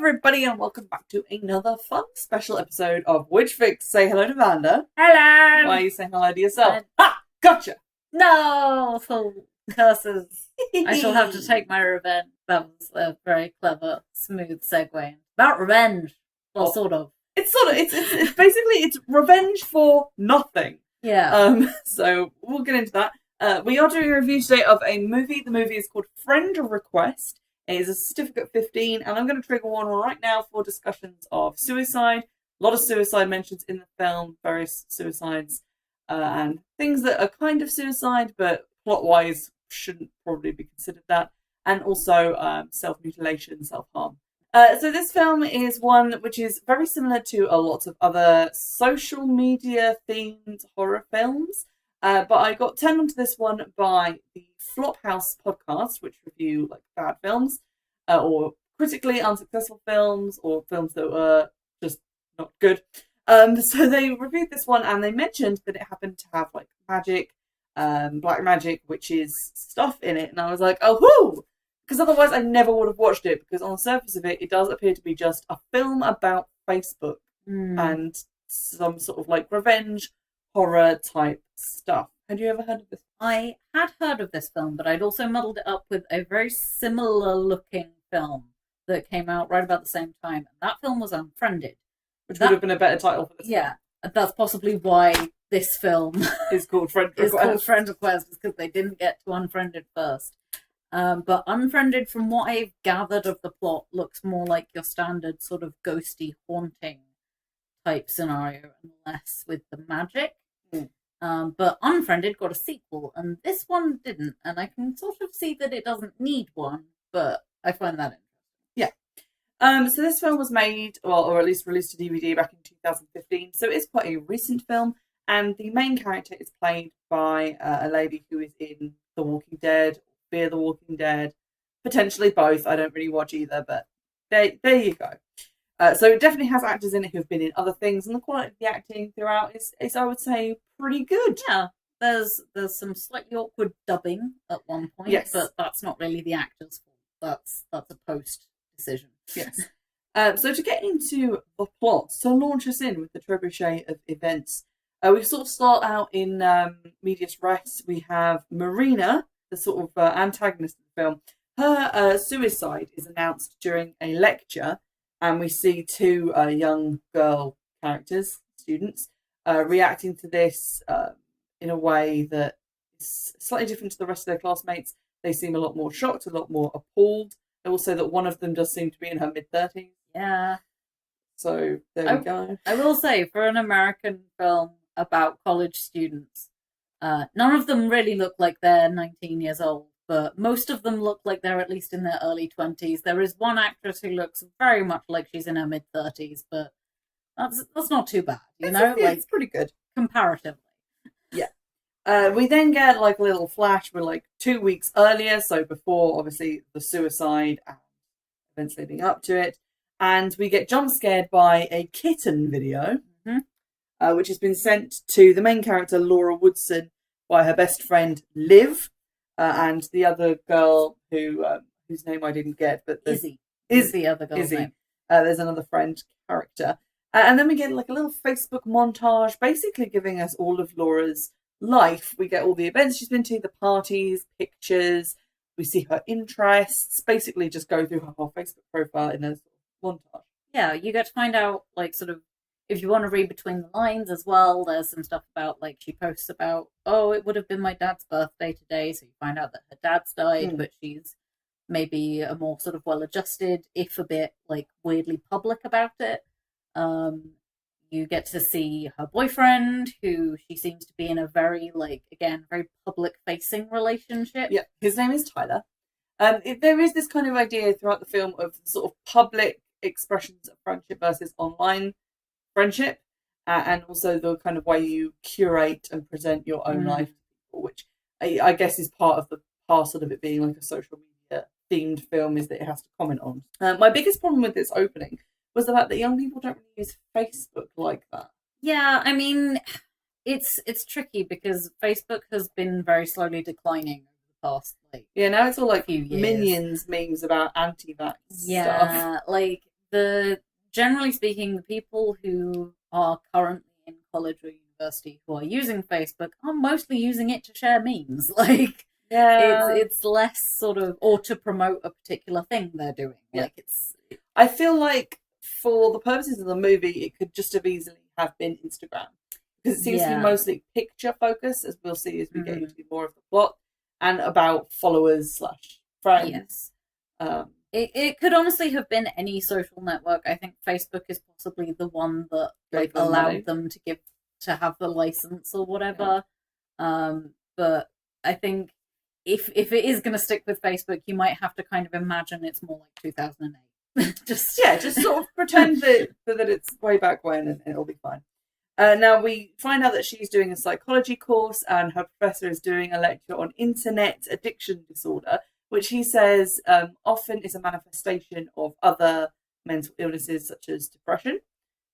everybody, and welcome back to another fun special episode of Witchfix. Say hello to Vander. Hello! Why are you saying hello to yourself? Ha! Gotcha! No! For curses. I shall have to take my revenge. That was a very clever, smooth segue. About revenge. Well, sort of. It's basically, it's revenge for nothing. Yeah. So we'll get into that. We are doing a review today of a movie. The movie is called Friend Request. It is a certificate 15, and I'm going to trigger one right now for discussions of suicide. A lot of suicide mentions in the film, various suicides, and things that are kind of suicide, but plot-wise shouldn't probably be considered that. And also self-mutilation, self-harm. So this film is one which is very similar to a lot of other social media-themed horror films. But I got turned onto this one by the Flophouse podcast, which review like bad films, or critically unsuccessful films, or films that were just not good. So they reviewed this one, and they mentioned that it happened to have like magic, black magic, witches stuff in it, and I was like, oh, whoo! Because otherwise I never would have watched it, because on the surface of it, it does appear to be just a film about Facebook and some sort of like revenge horror type stuff. Had you ever heard of this? I had heard of this film, but I'd also muddled it up with a very similar looking film that came out right about the same time. And that film was Unfriended. Which would have been a better title for this film. That's possibly why this film is called Friend Request. Is called Friend Request, because they didn't get to Unfriended first. But Unfriended, from what I've gathered of the plot, looks more like your standard sort of ghosty haunting type scenario, and less with the magic. But Unfriended got a sequel, and this one didn't, and I can sort of see that it doesn't need one, but I find that interesting. Yeah. So this film was made, well, or at least released to DVD back in 2015, so it's quite a recent film, and the main character is played by a lady who is in The Walking Dead, Fear the Walking Dead, potentially both. I don't really watch either, but there you go. So it definitely has actors in it who have been in other things, and the quality of the acting throughout is I would say, pretty good. Yeah, there's some slightly awkward dubbing at one point, yes, but that's not really the actor's fault. That's a post decision. Yes. So to get into the plot, to launch us in with the trebuchet of events, we sort of start out in medias res. We have Marina, the sort of antagonist of the film. Her suicide is announced during a lecture, and we see two young girl characters, students, reacting to this in a way that is slightly different to the rest of their classmates. They seem a lot more shocked, a lot more appalled. Also, that one of them does seem to be in her mid-30s. Yeah. So there we go. I will say, for an American film about college students, none of them really look like they're 19 years old, but most of them look like they're at least in their early 20s. There is one actress who looks very much like she's in her mid-30s, but that's not too bad, It's pretty good. Comparatively. Yeah. We then get like a little flash. We're like 2 weeks earlier, so before obviously the suicide and events leading up to it. And we get jump scared by a kitten video, which has been sent to the main character, Laura Woodson, by her best friend, Liv, and the other girl whose name I didn't get, but Izzy is the other girl's name. There's another friend character. And then we get like a little Facebook montage, basically giving us all of Laura's life. We get all the events she's been to, the parties, pictures. We see her interests, basically just go through her whole Facebook profile in a montage. Yeah, you get to find out, like, sort of, if you want to read between the lines as well, there's some stuff about, like, she posts about, oh, it would have been my dad's birthday today, so you find out that her dad's died, but she's maybe a more sort of well-adjusted, if a bit, like, weirdly public about it. You get to see her boyfriend, who she seems to be in a very, like, again, very public-facing relationship. Yeah, his name is Tyler. There is this kind of idea throughout the film of sort of public expressions of friendship versus online friendship, and also the kind of way you curate and present your own life to people, which I guess is part of the parcel of it being like a social media themed film, is that it has to comment on. My biggest problem with this opening was the fact that young people don't really use Facebook like that. Yeah, I mean, it's tricky because Facebook has been very slowly declining over the past, like, now it's all like few years. Minions memes about anti-vax stuff. Yeah, like generally speaking, the people who are currently in college or university who are using Facebook are mostly using it to share memes. Like, it's less sort of, or to promote a particular thing they're doing. Yeah. Like, I feel like for the purposes of the movie, it could just have easily have been Instagram, because it seems to be mostly picture focused, as we'll see as we get into more of the plot, and about followers / friends. Yes. It could honestly have been any social network. I think Facebook is possibly the one that like allowed them to have the license or whatever. Yeah. But I think if it is going to stick with Facebook, you might have to kind of imagine it's more like 2008. just sort of pretend that it's way back when, and it'll be fine. Now we find out that she's doing a psychology course, and her professor is doing a lecture on internet addiction disorder, which he says often is a manifestation of other mental illnesses such as depression,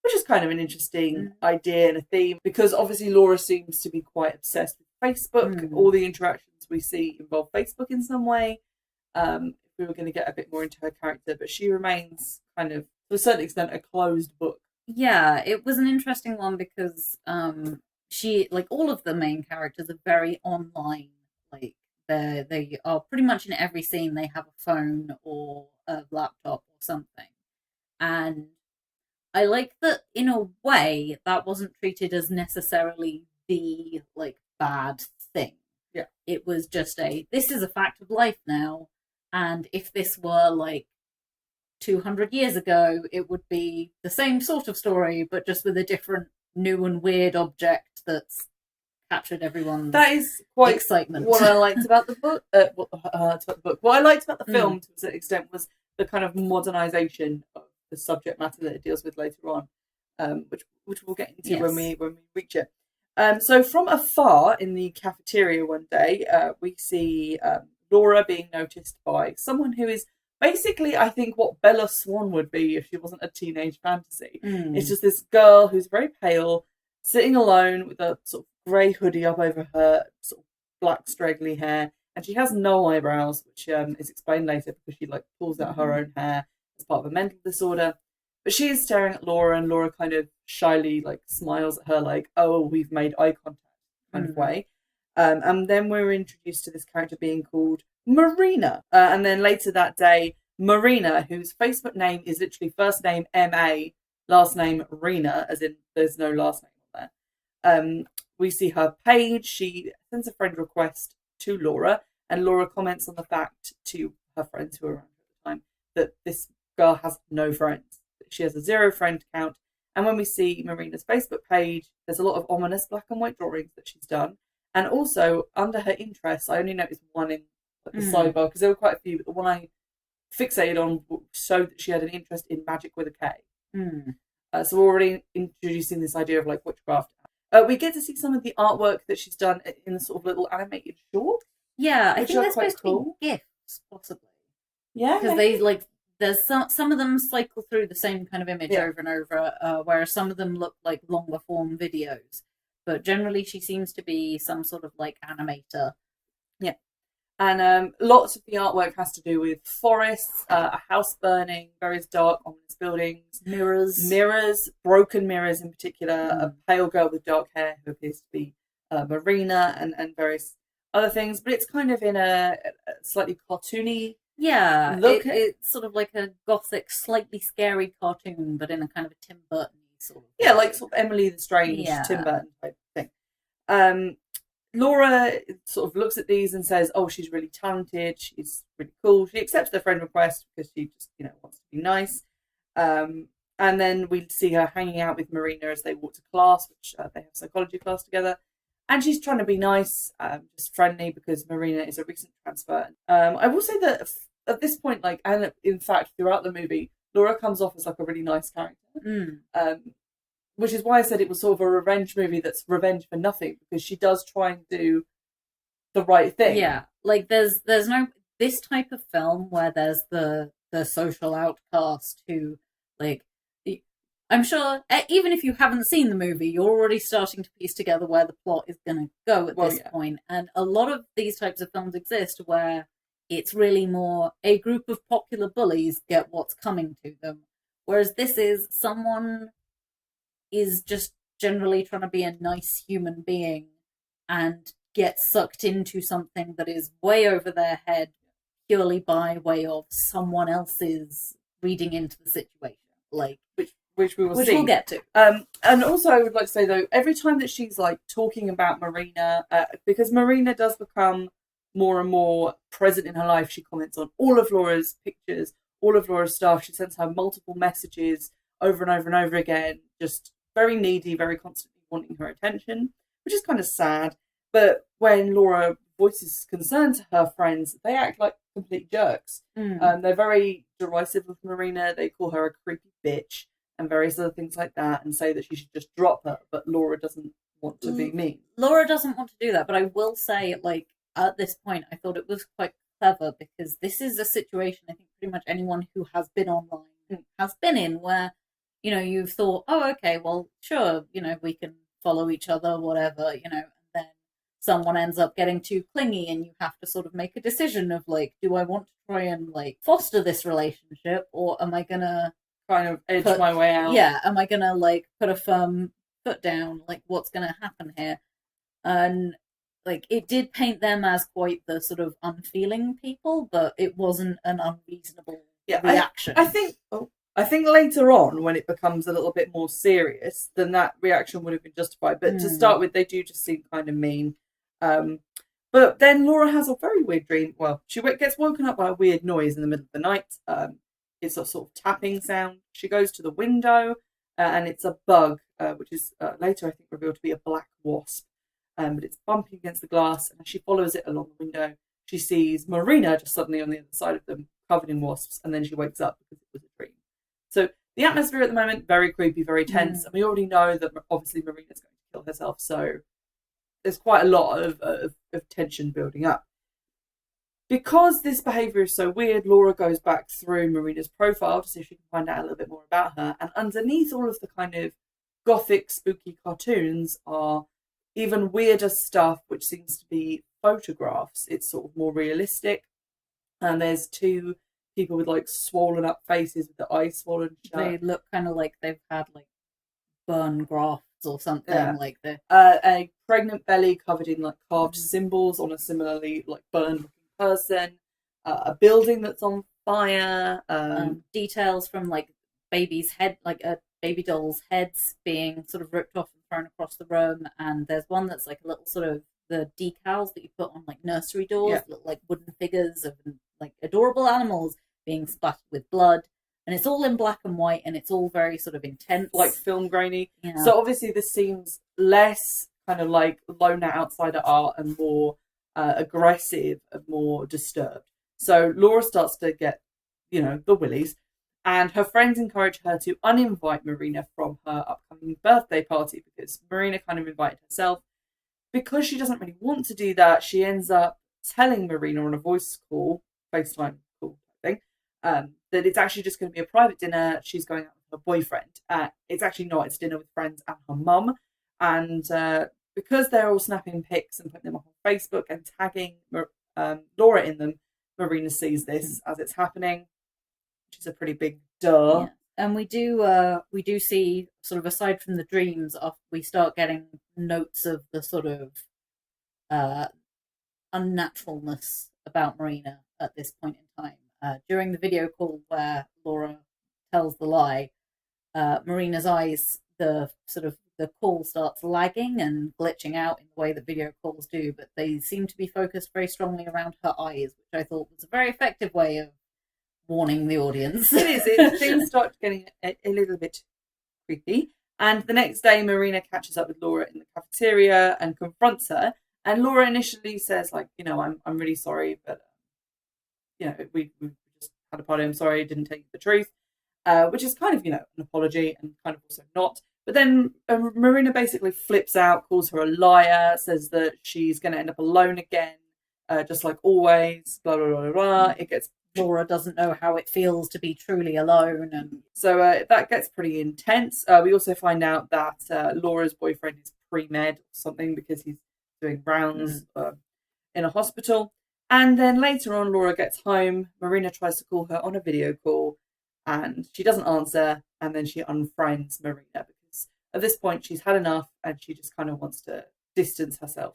which is kind of an interesting idea and a theme, because obviously Laura seems to be quite obsessed with Facebook. All the interactions we see involve Facebook in some way. We were going to get a bit more into her character, but she remains kind of, to a certain extent, a closed book. Yeah, it was an interesting one because she, like, all of the main characters are very online. Like, they are pretty much in every scene. They have a phone or a laptop or something. And I like that, in a way, that wasn't treated as necessarily the, like, bad thing. Yeah. It was just this is a fact of life now. And if this were, like, 200 years ago, it would be the same sort of story, but just with a different, new and weird object that's captured everyone's excitement. What I liked about the book. What I liked about the film, to a certain extent, was the kind of modernization of the subject matter that it deals with later on, which we'll get into when we reach it. So from afar in the cafeteria one day, we see Laura being noticed by someone who is basically, I think, what Bella Swan would be if she wasn't a teenage fantasy. It's just this girl who's very pale, sitting alone with a sort of grey hoodie up over her sort of black straggly hair, and she has no eyebrows, which is explained later because she like pulls out her own hair as part of a mental disorder. But she is staring at Laura, and Laura kind of shyly like smiles at her, like, "Oh, we've made eye contact," kind of way. And then we're introduced to this character being called Marina. And then later that day, Marina, whose Facebook name is literally first name M.A., last name Rena, as in there's no last name on there. We see her page. She sends a friend request to Laura, and Laura comments on the fact to her friends who are around at the time that this girl has no friends. She has a 0 friend count. And when we see Marina's Facebook page, there's a lot of ominous black and white drawings that she's done. And also, under her interests, I only noticed one in the sidebar, because there were quite a few, but the one I fixated on showed that she had an interest in magic with a K. So we're already introducing this idea of like witchcraft. We get to see some of the artwork that she's done in the sort of little animated short. Yeah, I think they're supposed to be gifts, possibly. Yeah. Because they, like, there's some of them cycle through the same kind of image over and over, whereas some of them look like longer form videos. But generally, she seems to be some sort of like animator. Yeah. And lots of the artwork has to do with forests, a house burning, various dark, ominous buildings, mirrors, broken mirrors in particular, a pale girl with dark hair who appears to be Marina, and various other things. But it's kind of in a slightly cartoony look. It's sort of like a gothic, slightly scary cartoon, but in a kind of a Tim Burton sort of way. Like sort of Emily the Strange, Tim Burton type thing. Laura sort of looks at these and says, "Oh, she's really talented. She's really cool." She accepts the friend request because she just, wants to be nice. And then we see her hanging out with Marina as they walk to class, which they have psychology class together. And she's trying to be nice, just friendly, because Marina is a recent transfer. I will say that at this point, like, and in fact, throughout the movie, Laura comes off as like a really nice character. Which is why I said it was sort of a revenge movie that's revenge for nothing, because she does try and do the right thing. Yeah, like there's no this type of film where there's the social outcast who, like, I'm sure even if you haven't seen the movie, you're already starting to piece together where the plot is going to go at this point. And a lot of these types of films exist where it's really more a group of popular bullies get what's coming to them, Whereas this is someone is just generally trying to be a nice human being and get sucked into something that is way over their head purely by way of someone else's reading into the situation. Like, which we will see. We'll get to. And also, I would like to say, though, every time that she's, like, talking about Marina, because Marina does become more and more present in her life, she comments on all of Laura's pictures, all of Laura's stuff. She sends her multiple messages over and over and over again, just very needy, very constantly wanting her attention, which is kind of sad. But when Laura voices concern to her friends, they act like complete jerks. They're very derisive of Marina. They call her a creepy bitch and various other things like that, and say that she should just drop her, but Laura doesn't want to be mean. Laura doesn't want to do that, but I will say, like, at this point, I thought it was quite clever, because this is a situation I think pretty much anyone who has been online has been in, where, you know, you've thought, oh, okay, well, sure, you know, we can follow each other, whatever, you know, and then someone ends up getting too clingy, and you have to sort of make a decision of, like, do I want to try and, like, foster this relationship, or am I gonna kind of edge my way out? Yeah, am I gonna, like, put a firm foot down? Like, what's gonna happen here? And, like, it did paint them as quite the sort of unfeeling people, but it wasn't an unreasonable reaction. I think later on, when it becomes a little bit more serious, then that reaction would have been justified. But to start with, they do just seem kind of mean. But then Laura has a very weird dream. Well, she gets woken up by a weird noise in the middle of the night. It's a sort of tapping sound. She goes to the window, and it's a bug, which is later, I think, revealed to be a black wasp. But it's bumping against the glass, and as she follows it along the window, she sees Marina just suddenly on the other side of them, covered in wasps, and then she wakes up because it was a dream. So the atmosphere at the moment, very creepy, very tense, and we already know that obviously Marina's going to kill herself, so there's quite a lot of tension building up. Because this behaviour is so weird, Laura goes back through Marina's profile to see if she can find out a little bit more about her, and underneath all of the kind of gothic, spooky cartoons are even weirder stuff, which seems to be photographs. It's sort of more realistic. And there's two people with, like, swollen up faces with the eyes swollen shut. They look kind of like they've had, like, burn grafts or something. Yeah. Like the a pregnant belly covered in, like, carved symbols on a similarly, like, burned looking person. A building that's on fire. Details from, like, baby's head, like a baby doll's heads being sort of ripped off and thrown across the room, and there's one that's like a little sort of the decals that you put on, like, nursery doors, look like wooden figures of, like, adorable animals being splattered with blood, and it's all in black and white, and it's all very sort of intense, like film grainy. Yeah. So obviously this seems less kind of like loner outsider art and more aggressive and more disturbed. So Laura starts to get, you know, the willies. And her friends encourage her to uninvite Marina from her upcoming birthday party, because Marina kind of invited herself. Because she doesn't really want to do that, she ends up telling Marina on a voice call, FaceTime call, I think, that it's actually just going to be a private dinner. She's going out with her boyfriend. It's actually not. It's dinner with friends and her mum. And because they're all snapping pics and putting them up on Facebook and tagging Laura in them, Marina sees this as it's happening, which is a pretty big duh. Yeah. And we do see, sort of aside from the dreams, we start getting notes of the sort of unnaturalness about Marina at this point in time. During the video call where Laura tells the lie, Marina's eyes, the call starts lagging and glitching out in the way that video calls do, but they seem to be focused very strongly around her eyes, which I thought was a very effective way of warning the audience. It is. Things start getting a little bit creepy. And the next day, Marina catches up with Laura in the cafeteria and confronts her. And Laura initially says, like, you know, I'm really sorry, but, you know, we just had a party. I'm sorry, I didn't tell you the truth. Which is kind of, you know, an apology and kind of also not. But then Marina basically flips out, calls her a liar, says that she's going to end up alone again, just like always, blah, blah, blah, blah, blah. It gets... Laura doesn't know how it feels to be truly alone. And so that gets pretty intense. We also find out that Laura's boyfriend is pre-med or something because he's doing rounds in a hospital. And then later on, Laura gets home. Marina tries to call her on a video call. and she doesn't answer, and then she unfriends Marina because at this point she's had enough and she just kind of wants to distance herself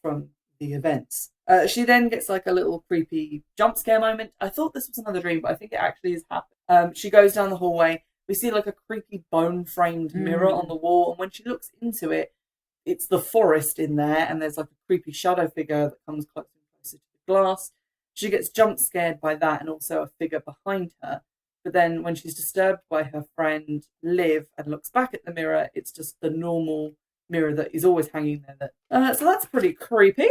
from the events. She then gets like a little creepy jump scare moment. I thought this was another dream, but I think it actually has happened. She goes down the hallway. We see like a creepy bone-framed mirror on the wall, and when she looks into it, it's the forest in there, and there's like a creepy shadow figure that comes closer and closer to the glass. She gets jump scared by that and also a figure behind her. But then when she's disturbed by her friend Liv and looks back at the mirror, it's just the normal mirror that is always hanging there. So that's pretty creepy.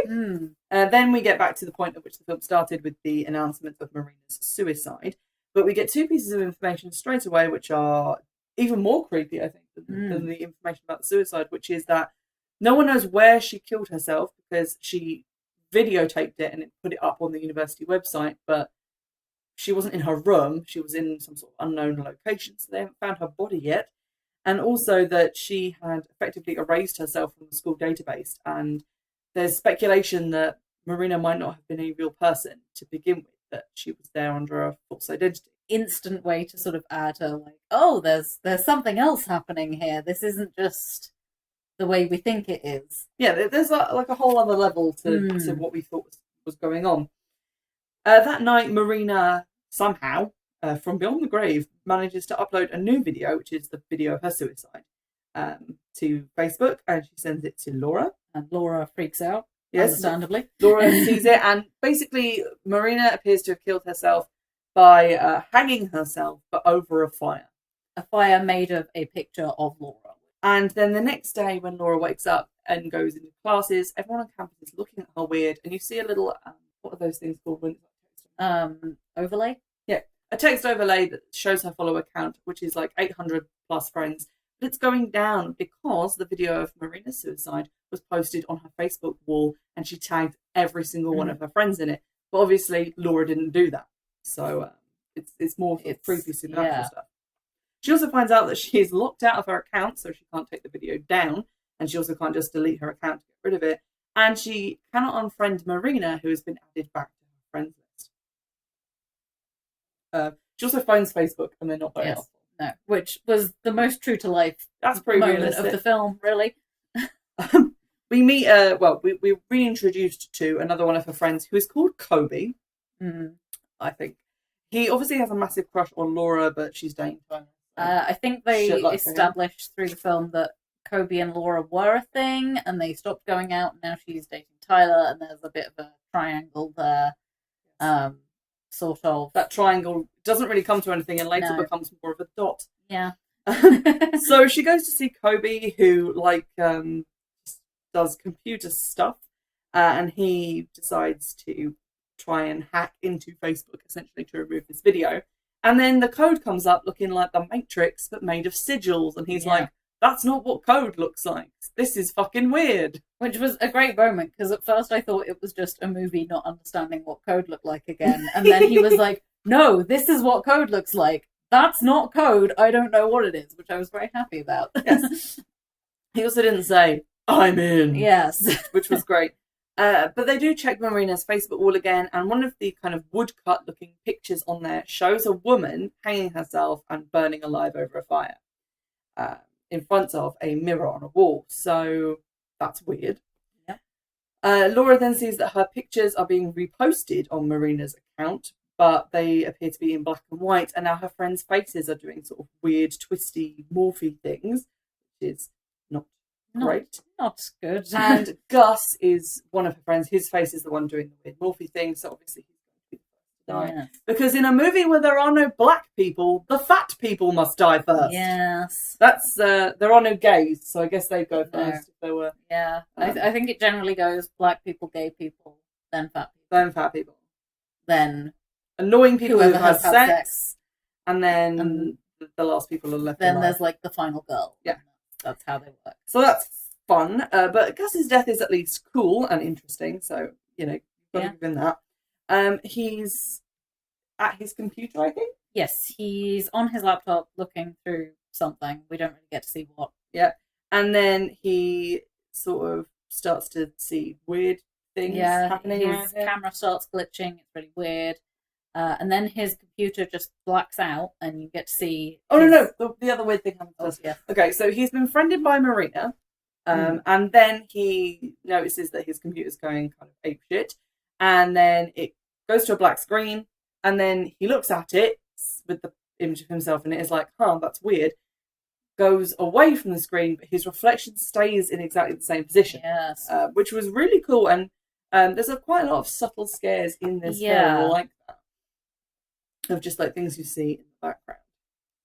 Then we get back to the point at which the film started with the announcement of Marina's suicide. But we get two pieces of information straight away, which are even more creepy, I think, than the information about the suicide, which is that no one knows where she killed herself because she videotaped it and put it up on the university website, but she wasn't in her room. She was in some sort of unknown location, so they haven't found her body yet. And also that she had effectively erased herself from the school database, and there's speculation that Marina might not have been a real person to begin with, that she was there under a false identity. Instant way to sort of add her, like, oh, there's something else happening here. This isn't just the way we think it is. Yeah, there's like a whole other level to what we thought was going on. That night, Marina somehow, from beyond the grave, manages to upload a new video, which is the video of her suicide, to Facebook, and she sends it to Laura. And Laura freaks out. Yes, understandably. Laura sees it, and basically Marina appears to have killed herself by hanging herself, but over a fire. A fire made of a picture of Laura. And then the next day, when Laura wakes up and goes into classes, everyone on campus is looking at her weird, and you see a little, what are those things called? Overlay? Yeah, a text overlay that shows her follower count, which is like 800 plus friends. But it's going down because the video of Marina's suicide was posted on her Facebook wall, and she tagged every single one of her friends in it. But obviously, Laura didn't do that. So it's more creepy supernatural stuff. She also finds out that she is locked out of her account, so she can't take the video down, and she also can't just delete her account to get rid of it. And she cannot unfriend Marina, who has been added back to her friends list. She also phones Facebook, and they're not very helpful. No, which was the most true to life That's pretty moment realistic of the film, really. We meet, we're reintroduced to another one of her friends who is called Kobe, I think. He obviously has a massive crush on Laura, but she's dating time. I think they established through the film that Kobe and Laura were a thing, and they stopped going out, and now she's dating Tyler, and there's a bit of a triangle there. Sort of. That triangle doesn't really come to anything and later becomes more of a dot. Yeah. So she goes to see Kobe, who does computer stuff, and he decides to try and hack into Facebook essentially to remove this video. And then the code comes up looking like the Matrix but made of sigils, and he's like, that's not what code looks like. This is fucking weird. Which was a great moment, because at first I thought it was just a movie not understanding what code looked like again. And then he was like, no, this is what code looks like. That's not code. I don't know what it is, which I was very happy about. Yes. He also didn't say, I'm in. Yes. Which was great. But they do check Marina's Facebook wall again, and one of the kind of woodcut looking pictures on there shows a woman hanging herself and burning alive over a fire. In front of a mirror on a wall. So that's weird. Yeah. Laura then sees that her pictures are being reposted on Marina's account, but they appear to be in black and white, and now her friends' faces are doing sort of weird, twisty, morphy things, which is not great. Not good. And Gus is one of her friends. His face is the one doing the weird morphy thing, so obviously he's going to be the first to die. Yes. Because in a movie where there are no black people, the fat people must die first. Yes. That's there are no gays, so I guess they'd go first if there were. Yeah. I think it generally goes black people, gay people, then fat people. Then fat people. Then annoying people who have sex. And then the last people are left Then alive. there's like the final girl. Yeah. That's how they work. So that's fun. But Gus's death is at least cool and interesting, so, you've got to give him that. He's at his computer, I think? Yes, he's on his laptop looking through something. We don't really get to see what. Yeah. And then he sort of starts to see weird things happening around him. His camera starts glitching. It's really weird. And then his computer just blacks out, and you get to see. Oh no, the other weird thing happens first. Yeah. Okay, so he's been friended by Marina, and then he notices that his computer's going kind of apeshit, and then it goes to a black screen, and then he looks at it with the image of himself, and it is like, that's weird. Goes away from the screen, but his reflection stays in exactly the same position. Yes. Which was really cool, and there's quite a lot of subtle scares in this film, like that, of just like things you see in the background.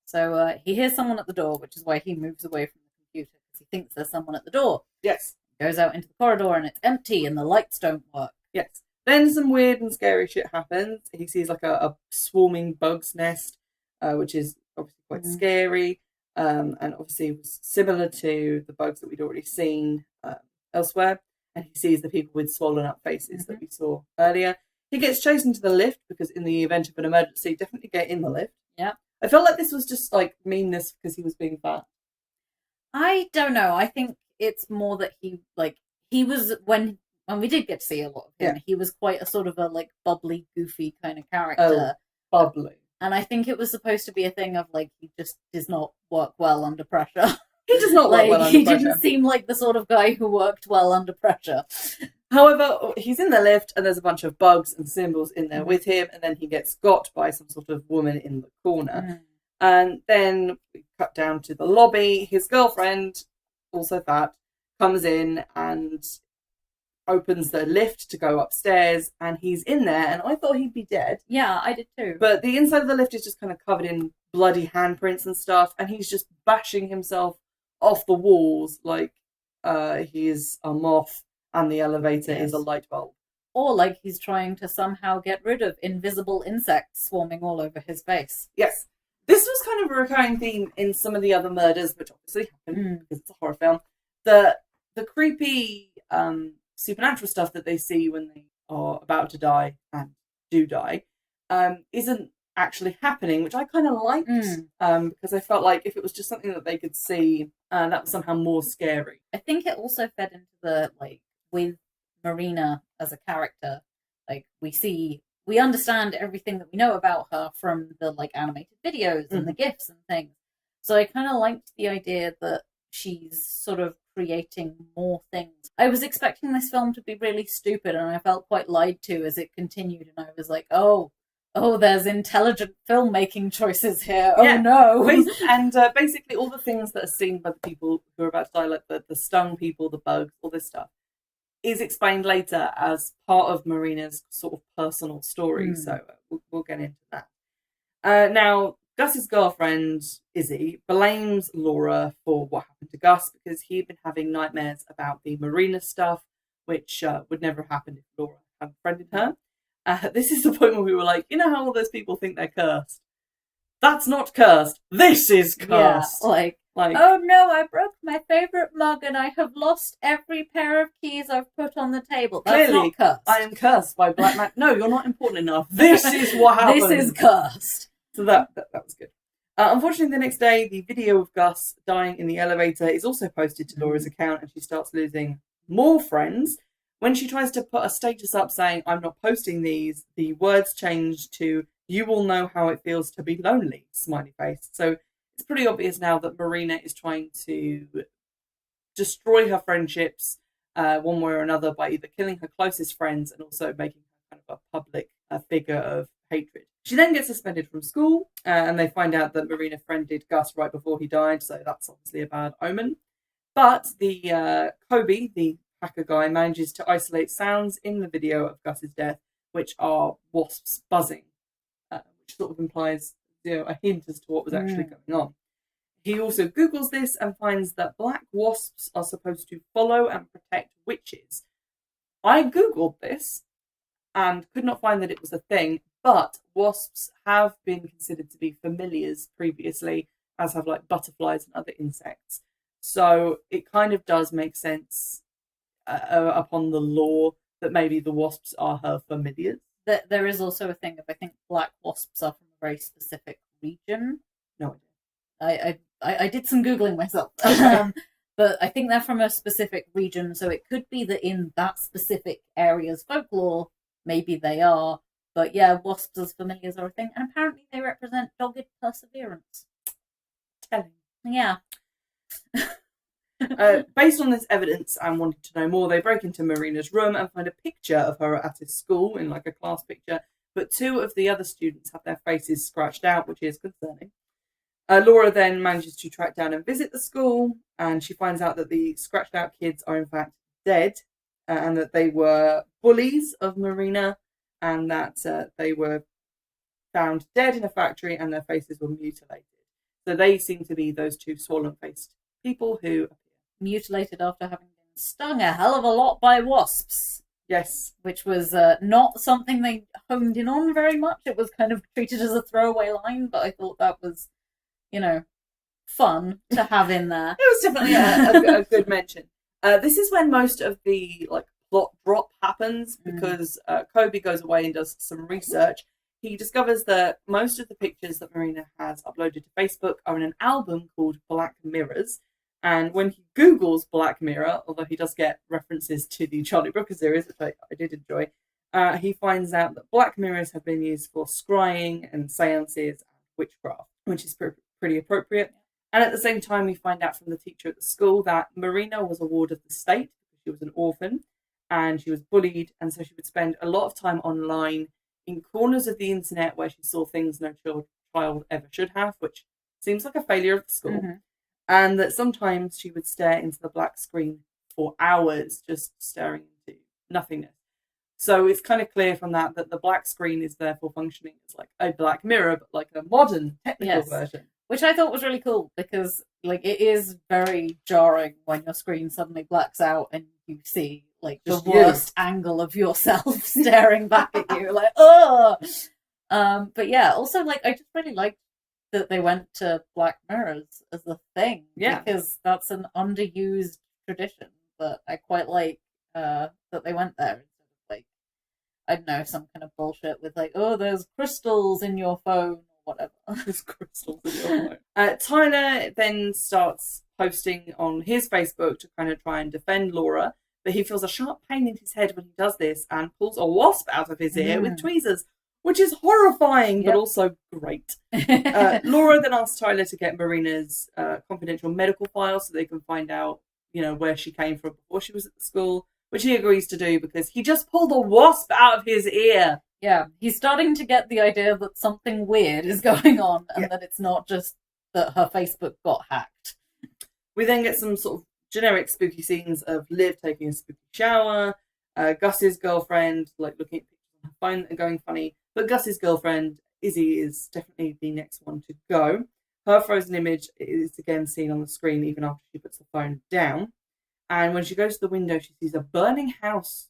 So he hears someone at the door, which is why he moves away from the computer, because he thinks there's someone at the door. Yes. Goes out into the corridor, and it's empty, and the lights don't work. Yes. Then some weird and scary shit happens. He sees like a swarming bug's nest, which is obviously quite scary, and obviously was similar to the bugs that we'd already seen elsewhere. And he sees the people with swollen up faces that we saw earlier. He gets chased into the lift because in the event of an emergency, definitely get in the lift. Yeah. I felt like this was just like meanness because he was being fat. I don't know. I think it's more that he was, when we did get to see a lot of him, he was quite a sort of a like bubbly, goofy kind of character. Oh, bubbly. And I think it was supposed to be a thing of like, he just does not work well under pressure. He does not work well under pressure. He didn't seem like the sort of guy who worked well under pressure. However, he's in the lift and there's a bunch of bugs and symbols in there with him, and then he gets got by some sort of woman in the corner. And then we cut down to the lobby. His girlfriend, also fat, comes in and opens the lift to go upstairs, and he's in there, and I thought he'd be dead. Yeah, I did too. But the inside of the lift is just kind of covered in bloody handprints and stuff, and he's just bashing himself off the walls like he is a moth and the elevator is a light bulb. Or like he's trying to somehow get rid of invisible insects swarming all over his face. Yes. This was kind of a recurring theme in some of the other murders, which obviously happen because it's a horror film. The creepy supernatural stuff that they see when they are about to die and do die isn't actually happening, which I kind of liked because I felt like if it was just something that they could see, that was somehow more scary. I think it also fed into the, like, with Marina as a character, like, we understand everything that we know about her from the, like, animated videos and the GIFs and things. So I kind of liked the idea that she's sort of creating more things. I was expecting this film to be really stupid, and I felt quite lied to as it continued, and I was like, oh, there's intelligent filmmaking choices here. Oh, no. And basically all the things that are seen by the people who are about to die, like the stung people, the bugs, all this stuff, is explained later as part of Marina's sort of personal story. So we'll get into that. Now, Gus's girlfriend, Izzy, blames Laura for what happened to Gus because he'd been having nightmares about the Marina stuff, which would never happen if Laura hadn't friended her. This is the point where we were like, you know how all those people think they're cursed? That's not cursed. This is cursed. Yeah, like, oh no, I broke my favourite mug and I have lost every pair of keys I've put on the table. That's clearly, not cursed. I am cursed by black man. No, you're not important enough. This is what happened. This is cursed. So that was good. Unfortunately, the next day, the video of Gus dying in the elevator is also posted to Laura's account, and she starts losing more friends. When she tries to put a status up saying, I'm not posting these, the words change to, you will know how it feels to be lonely, smiley face. So it's pretty obvious now that Marina is trying to destroy her friendships one way or another by either killing her closest friends and also making her kind of a public figure of hatred. She then gets suspended from school, and they find out that Marina friended Gus right before he died, so that's obviously a bad omen. But the Kobe, the hacker guy, manages to isolate sounds in the video of Gus's death, which are wasps buzzing, which sort of implies a hint as to what was actually going on. He also Googles this and finds that black wasps are supposed to follow and protect witches. I Googled this and could not find that it was a thing, but wasps have been considered to be familiars previously, as have like butterflies and other insects. So it kind of does make sense upon the lore that maybe the wasps are her familiars. There is also a thing of, I think black wasps are from a very specific region. No idea. I did some Googling myself. But I think they're from a specific region, so it could be that in that specific area's folklore, maybe they are. But yeah, wasps as familiars are a thing, and apparently they represent dogged perseverance. Telling. Yeah. Based on this evidence and wanting to know more, they break into Marina's room and find a picture of her at his school in like a class picture, but 2 of the other students have their faces scratched out, which is concerning. Laura then manages to track down and visit the school, and she finds out that the scratched out kids are in fact dead, and that they were bullies of Marina, and that they were found dead in a factory and their faces were mutilated. So they seem to be those 2 swollen-faced people who mutilated after having been stung a hell of a lot by wasps. Yes. Which was not something they honed in on very much. It was kind of treated as a throwaway line, but I thought that was, fun to have in there. It was definitely a good mention. This is when most of the plot drop happens, because Kobe goes away and does some research. He discovers that most of the pictures that Marina has uploaded to Facebook are in an album called Black Mirrors. And when he Googles Black Mirror, although he does get references to the Charlie Brooker series, which I did enjoy, he finds out that Black Mirrors have been used for scrying and seances and witchcraft, which is pretty appropriate. And at the same time, we find out from the teacher at the school that Marina was a ward of the state because she was an orphan and she was bullied. And so she would spend a lot of time online in corners of the internet where she saw things no child ever should have, which seems like a failure of the school. Mm-hmm. And that sometimes she would stare into the black screen for hours, just staring into nothingness. So it's kind of clear from that the black screen is therefore functioning as like a Black Mirror, but like a modern technical version. Which I thought was really cool because it is very jarring when your screen suddenly blacks out and you see the worst angle of yourself staring back at you, oh. But yeah, also I just really liked that they went to Black Mirrors as a thing, because that's an underused tradition. But I quite like that they went there instead of I don't know, some kind of bullshit with there's crystals in your phone or whatever. There's crystals in your phone. Tyler then starts posting on his Facebook to kind of try and defend Laura, but he feels a sharp pain in his head when he does this and pulls a wasp out of his ear with tweezers, which is horrifying, but also great. Laura then asks Tyler to get Marina's confidential medical file so they can find out, where she came from before she was at the school, which he agrees to do because he just pulled a wasp out of his ear. Yeah, he's starting to get the idea that something weird is going on and that it's not just that her Facebook got hacked. We then get some sort of generic spooky scenes of Liv taking a spooky shower, Gus's girlfriend looking at pictures on her phone and going funny. But Gus's girlfriend, Izzy, is definitely the next one to go. Her frozen image is again seen on the screen even after she puts the phone down. And when she goes to the window, she sees a burning house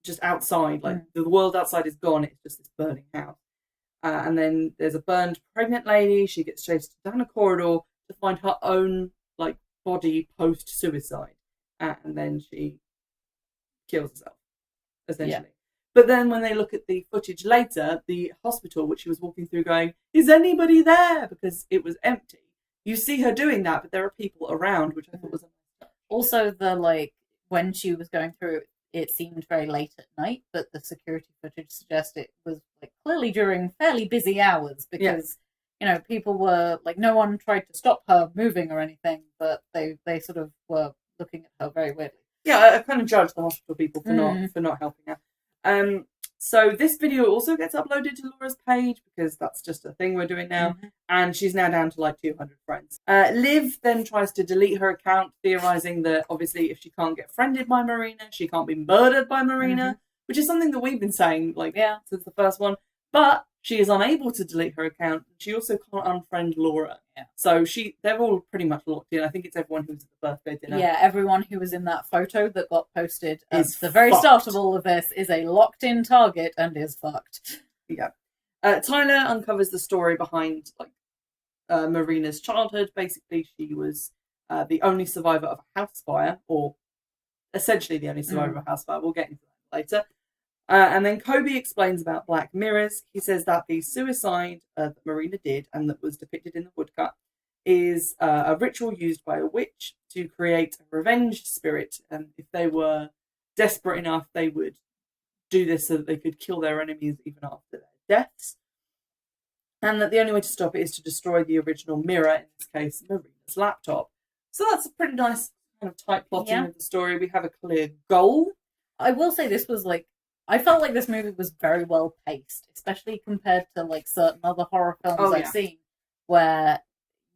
just outside. The world outside is gone. It's just this burning house. And then there's a burned pregnant lady. She gets chased down a corridor to find her own body post-suicide. And then she kills herself, essentially. Yeah. But then when they look at the footage later, the hospital, which she was walking through going, is anybody there? Because it was empty. You see her doing that, but there are people around, which I thought was amazing. Also, when she was going through, it seemed very late at night, but the security footage suggests it was clearly during fairly busy hours because, people were no one tried to stop her moving or anything, but they sort of were looking at her very weirdly. Yeah, I kind of judge the hospital people for not helping her. So this video also gets uploaded to Laura's page because that's just a thing we're doing now. Mm-hmm. And she's now down to 200 friends. Liv then tries to delete her account, theorizing that obviously if she can't get friended by Marina, she can't be murdered by Marina, which is something that we've been saying since the first one. But she is unable to delete her account. She also can't unfriend Laura. Yeah. So they're all pretty much locked in. I think it's everyone who's at the birthday dinner. Yeah, everyone who was in that photo that got posted at the very start of all of this is a locked-in target and is fucked. Yeah. Tyler uncovers the story behind Marina's childhood. Basically, she was the only survivor of a house fire, or essentially the only survivor of a house fire. We'll get into that later. And then Kobe explains about Black Mirrors. He says that the suicide that Marina did and that was depicted in the woodcut is a ritual used by a witch to create a revenge spirit. And if they were desperate enough, they would do this so that they could kill their enemies even after their deaths. And that the only way to stop it is to destroy the original mirror, in this case, Marina's laptop. So that's a pretty nice kind of tight plotting of the story. We have a clear goal. I will say this was like, I felt like this movie was very well paced, especially compared to like certain other horror films I've seen, where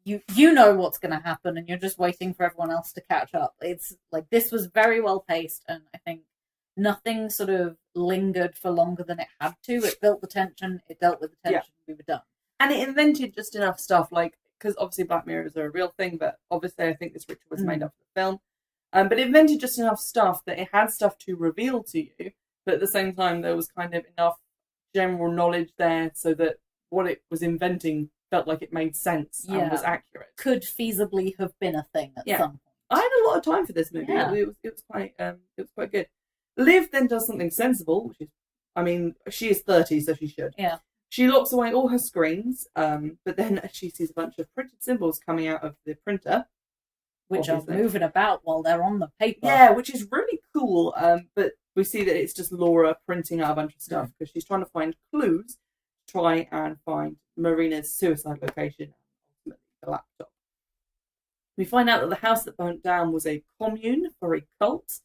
you know what's going to happen and you're just waiting for everyone else to catch up. It's like, this was very well paced, and I think nothing sort of lingered for longer than it had to. It built the tension, it dealt with the tension, we were done. And it invented just enough stuff, like, because obviously Black Mirrors are a real thing, but obviously I think this ritual was made up for the film. But it invented just enough stuff that it had stuff to reveal to you, but at the same time there was kind of enough general knowledge there so that what it was inventing felt like it made sense and was accurate. Could feasibly have been a thing at some point. I had a lot of time for this movie. It was quite good. Liv then does something sensible, which is, I mean, she is 30, so she should. Yeah. She locks away all her screens, but then she sees a bunch of printed symbols coming out of the printer. Which are moving about while they're on the paper. Yeah, which is really cool. But we see that it's just Laura printing out a bunch of stuff because she's trying to find clues to try and find Marina's suicide location and ultimately the laptop. We find out that the house that burnt down was a commune for a cult,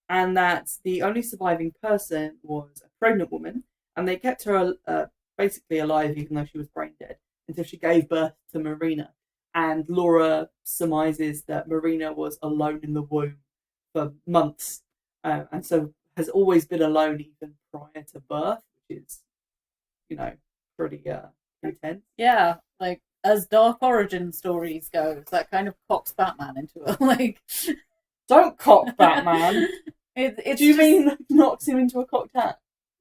and that the only surviving person was a pregnant woman, and they kept her basically alive even though she was brain dead until she gave birth to Marina. And Laura surmises that Marina was alone in the womb for months, and so has always been alone even prior to birth, which is, you know, pretty intense. Yeah, like, as dark origin stories go, that kind of cocks Batman into it. Like, don't cock Batman. Do you mean knocks him into a cocked hat?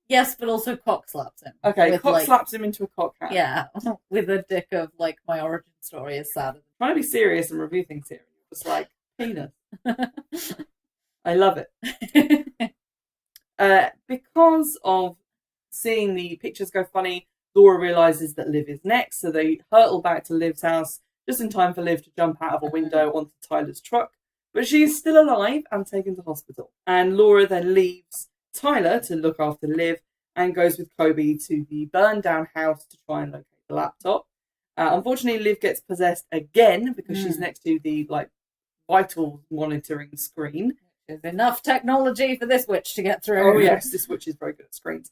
Yes, but also cock slaps him. Okay, slaps him into a cocked hat. Yeah, with a dick of, like, my origin story is sad. Trying to be serious and review things here. It's like, penis. I love it. Because of seeing the pictures go funny, Laura realises that Liv is next, so they hurtle back to Liv's house just in time for Liv to jump out of a window onto Tyler's truck. But she is still alive and taken to hospital. And Laura then leaves Tyler to look after Liv and goes with Kobe to the burned down house to try and locate the laptop. Unfortunately, Liv gets possessed again because she's next to the vital monitoring screen. There's enough technology for this witch to get through. Oh yes, this witch is very good at screens.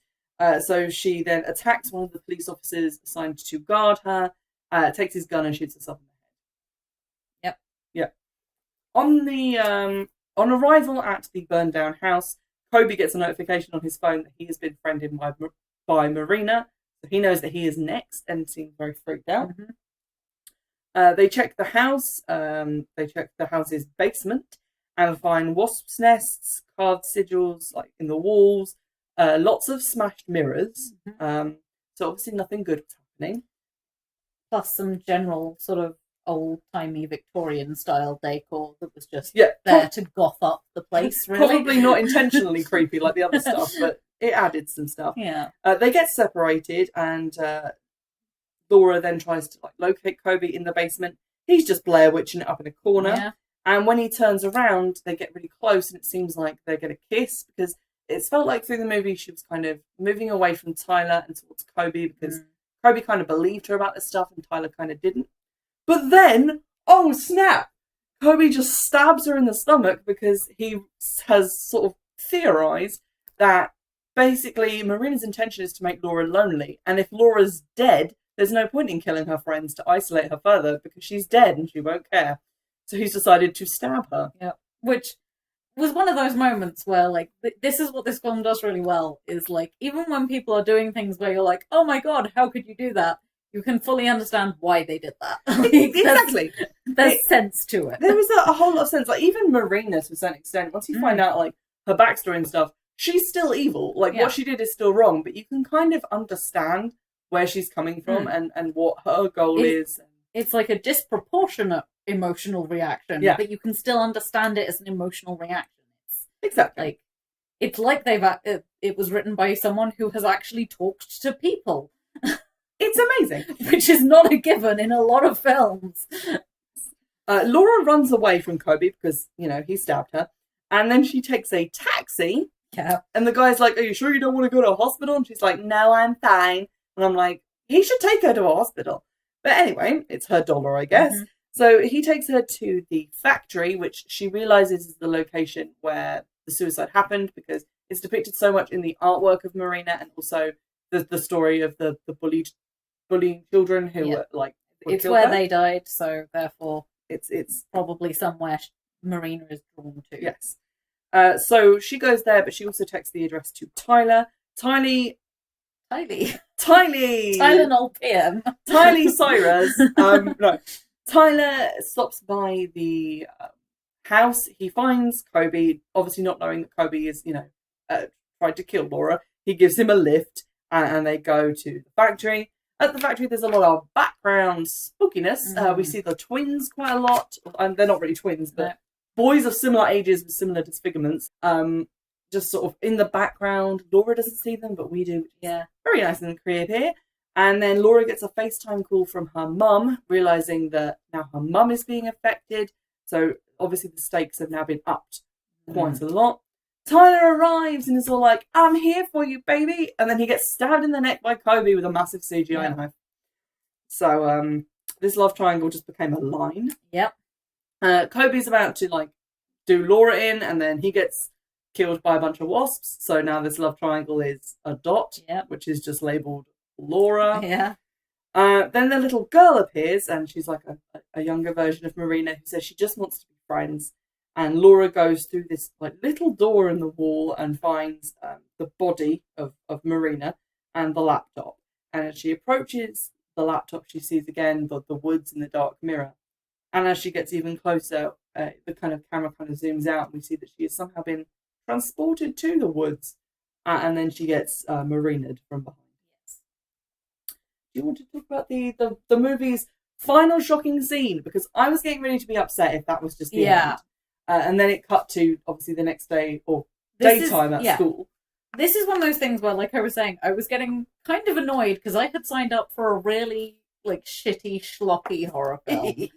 So she then attacks one of the police officers assigned to guard her, takes his gun and shoots herself in the head. Yep. On arrival at the burned down house, Kobe gets a notification on his phone that he has been friended by Marina. So he knows that he is next and seems very freaked out. They check the house. They check the house's basement and find wasps' nests, carved sigils like in the walls, lots of smashed mirrors. So obviously nothing good was happening. Plus some general sort of old-timey Victorian style decor that was just there to goth up the place, really. Probably not intentionally creepy like the other stuff, but it added some stuff. Yeah. They get separated, and Laura then tries to locate Kobe in the basement. He's just Blair Witching it up in a corner. Yeah. And when he turns around, they get really close, and it seems like they're going to kiss, because it's felt like through the movie she was kind of moving away from Tyler and towards Kobe, because Kobe kind of believed her about this stuff and Tyler kind of didn't. But then, oh snap, Kobe just stabs her in the stomach because he has sort of theorized that basically Marina's intention is to make Laura lonely. And if Laura's dead, there's no point in killing her friends to isolate her further because she's dead and she won't care. So he's decided to stab her. Yeah, which was one of those moments where, like, this is what this film does really well, is, like, even when people are doing things where you're like, oh my god, how could you do that? You can fully understand why they did that. Exactly. There's sense to it. There was a whole lot of sense. Like, even Marina, to a certain extent, once you find out, like, her backstory and stuff, she's still evil. Like, what she did is still wrong, but you can kind of understand where she's coming from and what her goal is. It's like a disproportionate emotional reaction, but you can still understand it as an emotional reaction. Exactly. It's like it was written by someone who has actually talked to people. It's amazing. Which is not a given in a lot of films. Laura runs away from Kobe because, he stabbed her. And then she takes a taxi Yeah. And the guy's like, are you sure you don't want to go to a hospital? And she's like, no, I'm fine. And I'm like, he should take her to a hospital. But anyway, it's her dollar, I guess. Mm-hmm. So he takes her to the factory, which she realizes is the location where the suicide happened, because it's depicted so much in the artwork of Marina, and also the story of the bullying children who were like, it's where they died, so therefore it's probably somewhere Marina is drawn to. Yes. So she goes there, but she also texts the address to Tyler. Tyler Tylenol PM. Tyler Cyrus. No. Tyler stops by the house. He finds Kobe, obviously not knowing that Kobe is, tried to kill Laura. He gives him a lift, and they go to the factory. At the factory, there's a lot of background spookiness. We see the twins quite a lot. And they're not really twins, but boys of similar ages with similar disfigurements. Just sort of in the background. Laura doesn't see them, but we do. Yeah. Very nice and creative here. And then Laura gets a FaceTime call from her mum, realising that now her mum is being affected. So obviously the stakes have now been upped quite a lot. Tyler arrives and is all like, I'm here for you, baby. And then he gets stabbed in the neck by Kobe with a massive CGI knife. So this love triangle just became a line. Yep. Kobe's about to do Laura in, and then he gets killed by a bunch of wasps. So now this love triangle is a dot, which is just labelled Laura. Yeah. Then the little girl appears, and she's like a younger version of Marina, who says she just wants to be friends. And Laura goes through this little door in the wall and finds the body of Marina and the laptop. And as she approaches the laptop, she sees again the woods in the dark mirror. And as she gets even closer, the kind of camera kind of zooms out, and we see that she has somehow been transported to the woods. And then she gets Marinaed from behind. Do you want to talk about the movie's final shocking scene? Because I was getting ready to be upset if that was just the end. And then it cut to, obviously, the next day, or daytime at school. This is one of those things where, like I was saying, I was getting kind of annoyed because I had signed up for a really, shitty, schlocky horror film.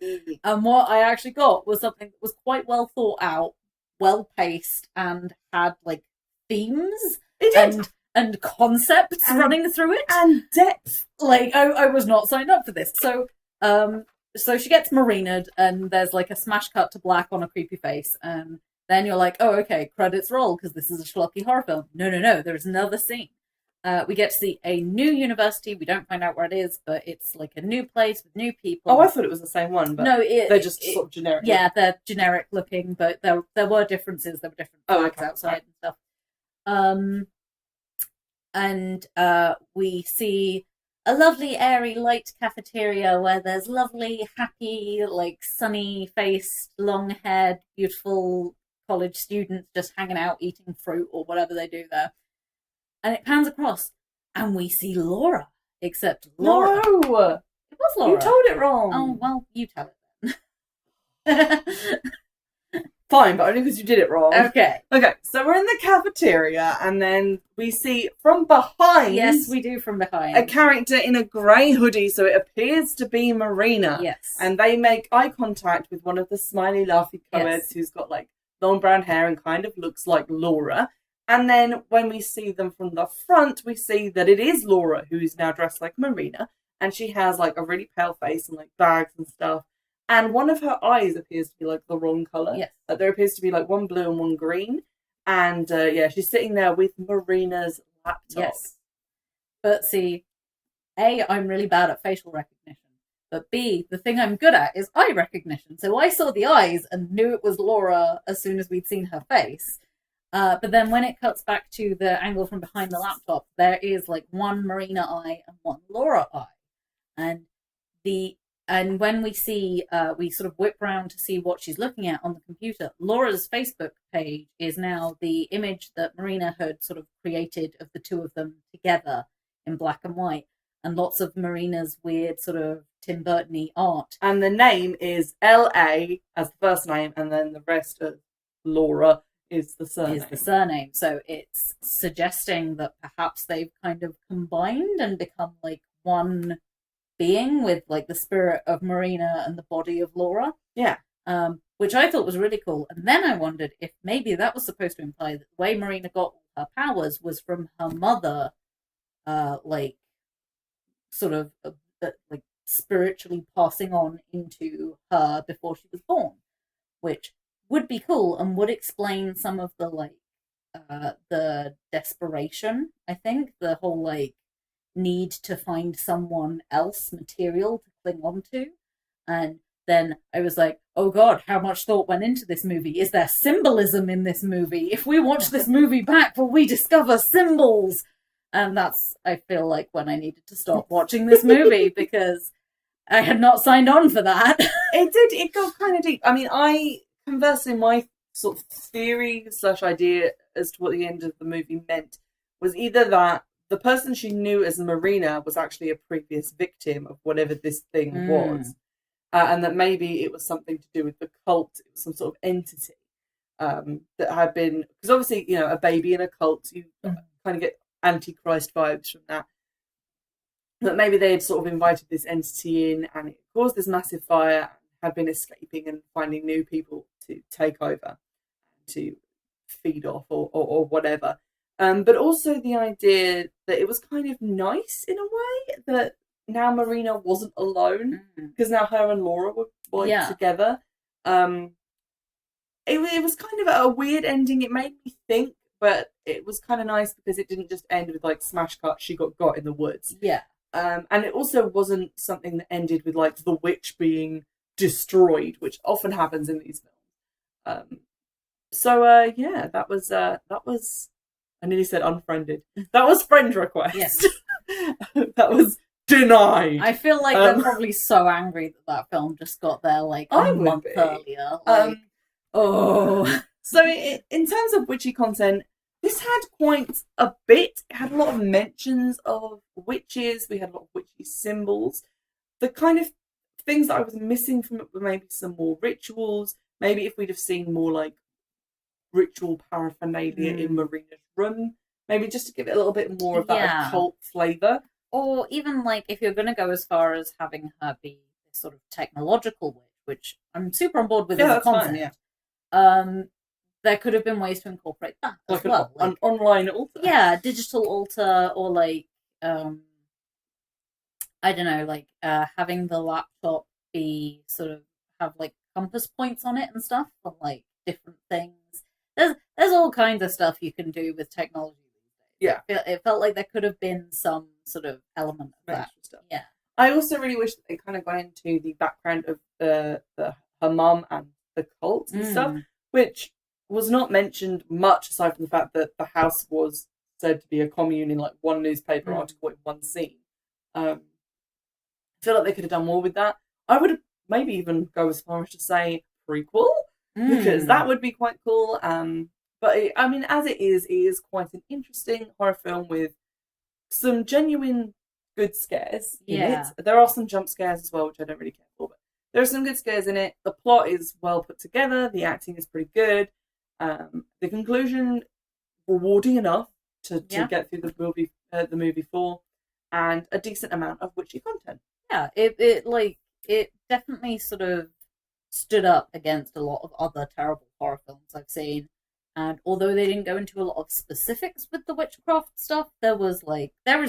And what I actually got was something that was quite well thought out, well paced, and had, themes. And concepts running through it. And depth. I was not signed up for this. So she gets Marinaed, and there's a smash cut to black on a creepy face, and then you're like, oh, okay, credits roll, because this is a schlocky horror film. No, there's another scene. We get to see a new university. We don't find out where it is, but it's a new place with new people. Oh, I thought it was the same one, but no, they're just sort of generic. Yeah, they're generic looking, but there were differences. There were different flags outside and stuff. And we see a lovely, airy, light cafeteria where there's lovely, happy, sunny-faced, long-haired, beautiful college students just hanging out, eating fruit or whatever they do there. And it pans across, and we see Laura. Except Laura. No! It was Laura. You told it wrong. Oh, well, you tell it then. Fine, but only because you did it wrong. Okay, so we're in the cafeteria, and then we see from behind... Yes, we do from behind. A character in a grey hoodie, so it appears to be Marina. Yes. And they make eye contact with one of the smiley, laughy co-eds who's got, long brown hair and kind of looks like Laura. And then when we see them from the front, we see that it is Laura, who is now dressed like Marina. And she has, a really pale face and, bags and stuff. And one of her eyes appears to be, the wrong colour. Yes. There appears to be, one blue and one green. And, she's sitting there with Marina's laptop. Yes. But see, A, I'm really bad at facial recognition. But B, the thing I'm good at is eye recognition. So I saw the eyes and knew it was Laura as soon as we'd seen her face. But then when it cuts back to the angle from behind the laptop, there is, one Marina eye and one Laura eye. And when we see, we sort of whip round to see what she's looking at on the computer. Laura's Facebook page is now the image that Marina had sort of created of the two of them together in black and white. And lots of Marina's weird sort of Tim Burton-y art. And the name is L.A. as the first name, and then the rest of Laura is the surname. So it's suggesting that perhaps they've kind of combined and become one being with the spirit of Marina and the body of Laura. Yeah. Which I thought was really cool. And then I wondered if maybe that was supposed to imply that the way Marina got her powers was from her mother, like sort of like spiritually passing on into her before she was born, which would be cool and would explain some of the like the desperation. I think the whole like need to find someone else material to cling on to. And then I was like, oh god, how much thought went into this movie? Is there symbolism in this movie? If we watch this movie back, will we discover symbols? And that's, I feel like, when I needed to stop watching this movie, because I had not signed on for that. It got kind of deep. I mean, conversely, my sort of theory / idea as to what the end of the movie meant was either that the person she knew as Marina was actually a previous victim of whatever this thing was. And that maybe it was something to do with the cult, it was some sort of entity that had been, because obviously, you know, a baby in a cult, you kind of get Antichrist vibes from that. That maybe they had sort of invited this entity in and it caused this massive fire, and had been escaping and finding new people to take over, to feed off or whatever. But also the idea that it was kind of nice in a way that now Marina wasn't alone, because now her and Laura were together. It was kind of a weird ending. It made me think, but it was kind of nice because it didn't just end with like smash cut, she got in the woods. Yeah. And it also wasn't something that ended with like the witch being destroyed, which often happens in these films. Yeah, that was I nearly said unfriended. That was friend request. Yes. That was denied. I feel like they're probably so angry that film just got there like a month earlier. Like, So in terms of witchy content, this had quite a bit. It had a lot of mentions of witches. We had a lot of witchy symbols. The kind of things that I was missing from it were maybe some more rituals. Maybe if we'd have seen more like ritual paraphernalia in Marina's room, maybe just to give it a little bit more of that occult flavour. Or even like if you're going to go as far as having her be this sort of technological witch, which I'm super on board with as a concept. There could have been ways to incorporate that as well. An online altar. Yeah, digital altar, or like I don't know, like having the laptop be sort of have like compass points on it and stuff for like different things. There's all kinds of stuff you can do with technology. Yeah, it felt like there could have been some sort of element of that stuff. Yeah, I also really wish that they kind of got into the background of her mum and the cult and stuff, which was not mentioned much aside from the fact that the house was said to be a commune in like one newspaper article in one scene. I feel like they could have done more with that. I would maybe even go as far as to say prequel, because that would be quite cool. But I mean, as it is quite an interesting horror film with some genuine good scares in it. There are some jump scares as well, which I don't really care for, but there are some good scares in it. The plot is well put together. The acting is pretty good. The conclusion, rewarding enough to get through the movie for, and a decent amount of witchy content. Yeah, it definitely sort of stood up against a lot of other terrible horror films I've seen. And although they didn't go into a lot of specifics with the witchcraft stuff, there is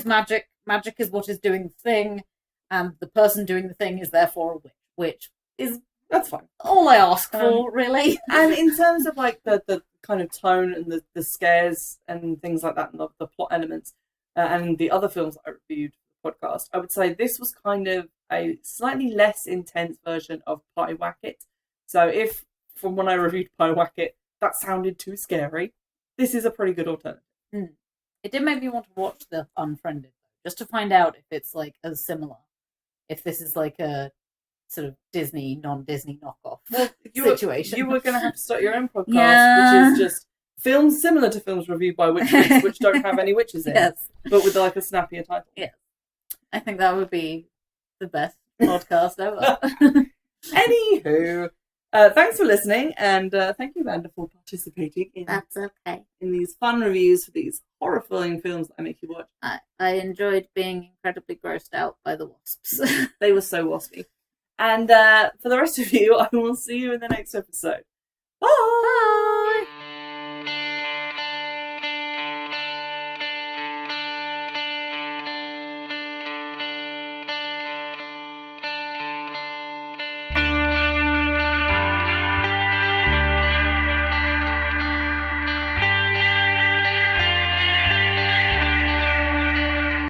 magic. Magic is what is doing the thing, and the person doing the thing is therefore a witch. Which is that's fine. All I ask for, really. And in terms of like the kind of tone and the scares and things like that, and the plot elements, and the other films I reviewed for the podcast, I would say this was kind of a slightly less intense version of Pie Wacket. So if from when I reviewed Pie Wacket that sounded too scary, this is a pretty good alternative. It did make me want to watch the Unfriended, just to find out if it's like as similar, if this is like a sort of Disney, non-Disney knockoff situation. You were going to have to start your own podcast, which is just films similar to films reviewed by Witchfix, which don't have any witches in, but with like a snappier title. Yeah, I think that would be the best podcast ever. Anywho, thanks for listening, and thank you, Vander, for participating in these fun reviews for these horrifying films that I make you watch. I enjoyed being incredibly grossed out by the wasps. They were so waspy. And for the rest of you, I will see you in the next episode. Bye! Bye!